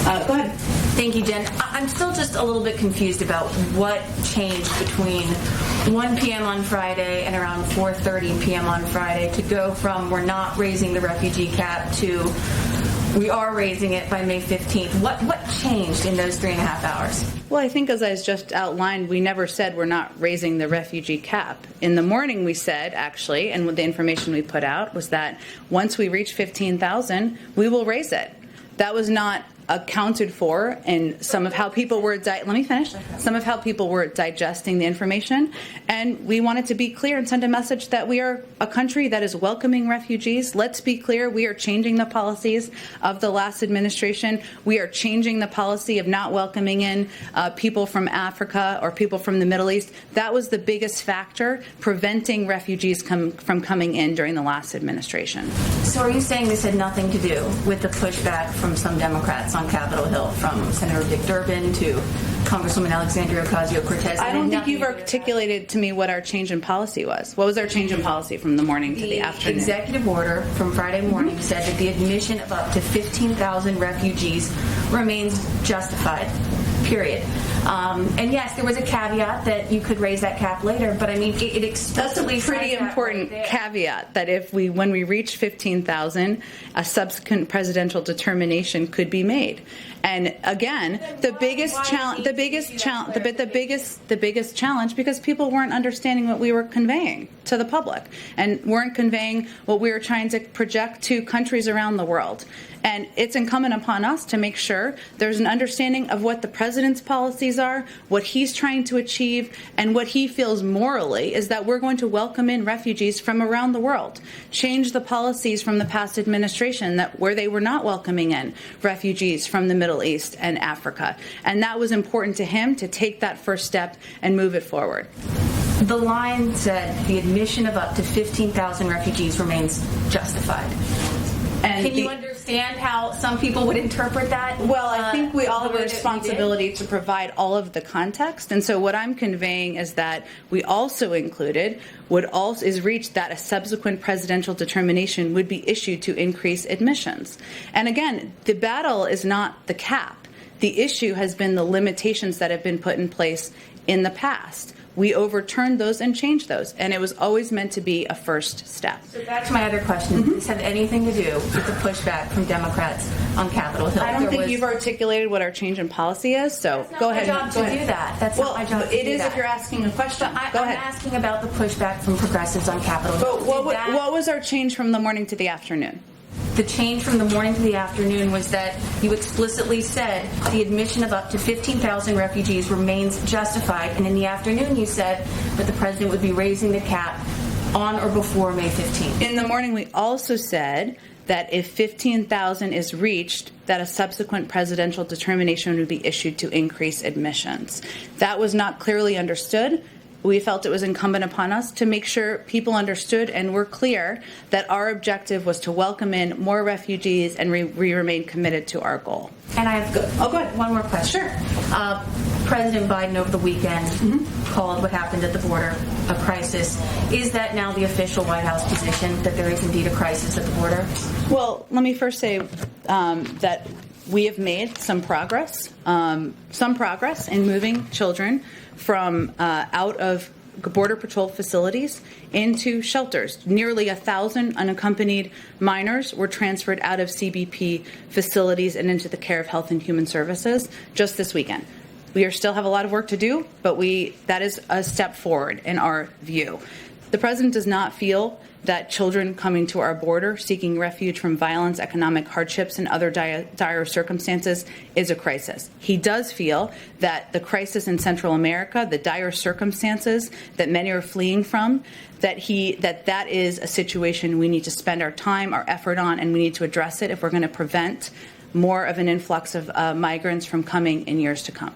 Go ahead. Thank you, Jen. I'm still just a little bit confused about what changed between 1 p.m. on Friday and around 4:30 p.m. on Friday to go from we're not raising the refugee cap to we are raising it by May 15th. What changed in those 3.5 hours? Well, I think as I just outlined, we never said we're not raising the refugee cap. In the morning we said, actually, and with the information we put out, was that once we reach 15,000, we will raise it. That was not accounted for in some of how people were some of how people were digesting the information, and we wanted to be clear and send a message that we are a country that is welcoming refugees. Let's be clear, we are changing the policies of the last administration. We are changing the policy of not welcoming in people from Africa or people from the Middle East. That was the biggest factor preventing refugees from coming in during the last administration. So are you saying this had nothing to do with the pushback from some Democrats on Capitol Hill, from Senator Dick Durbin to Congresswoman Alexandria Ocasio-Cortez? I don't think you've articulated to me what our change in policy was. What was our change in policy from the morning to the afternoon? The executive order from Friday morning said that the admission of up to 15,000 refugees remains justified, period. And yes, there was a caveat that you could raise that cap later, but I mean, it explicitly That's a pretty important caveat, that when we reach 15,000, a subsequent presidential determination could be made. And again, the biggest challenge, because people weren't understanding what we were conveying to the public and weren't conveying what we were trying to project to countries around the world. And it's incumbent upon us to make sure there's an understanding of what the president's policies are, what he's trying to achieve, and what he feels morally is that we're going to welcome in refugees from around the world, change the policies from the past administration where they were not welcoming in refugees from the Middle East and Africa. And that was important to him to take that first step and move it forward. The line said the admission of up to 15,000 refugees remains justified. And can you understand how some people would interpret that? Well, I think we all have a responsibility to provide all of the context. And so what I'm conveying is that we also included is reached that a subsequent presidential determination would be issued to increase admissions. And again, the battle is not the cap. The issue has been the limitations that have been put in place in the past. We overturned those and changed those, and it was always meant to be a first step. So back to my other question. Does this have anything to do with the pushback from Democrats on Capitol Hill? I don't think you've articulated what our change in policy is, so go ahead. That's not my job to do that. That's not my job to do that. It is if you're asking a question. Go ahead. I'm asking about the pushback from progressives on Capitol Hill. But what was our change from the morning to the afternoon? The change from the morning to the afternoon was that you explicitly said the admission of up to 15,000 refugees remains justified, and in the afternoon you said that the president would be raising the cap on or before May 15th. In the morning we also said that if 15,000 is reached, that a subsequent presidential determination would be issued to increase admissions. That was not clearly understood. We felt it was incumbent upon us to make sure people understood and were clear that our objective was to welcome in more refugees, and we remain committed to our goal. And I have go ahead. One more question. Sure. President Biden over the weekend called what happened at the border a crisis. Is that now the official White House position, that there is indeed a crisis at the border? Well, let me first say that we have made some progress in moving children from out of Border Patrol facilities into shelters. Nearly 1,000 unaccompanied minors were transferred out of CBP facilities and into the care of Health and Human Services just this weekend. We still have a lot of work to do, but that is a step forward in our view. The president does not feel that children coming to our border seeking refuge from violence, economic hardships, and other dire circumstances is a crisis. He does feel that the crisis in Central America, the dire circumstances that many are fleeing from, that is a situation we need to spend our time, our effort on, and we need to address it if we're going to prevent more of an influx of migrants from coming in years to come.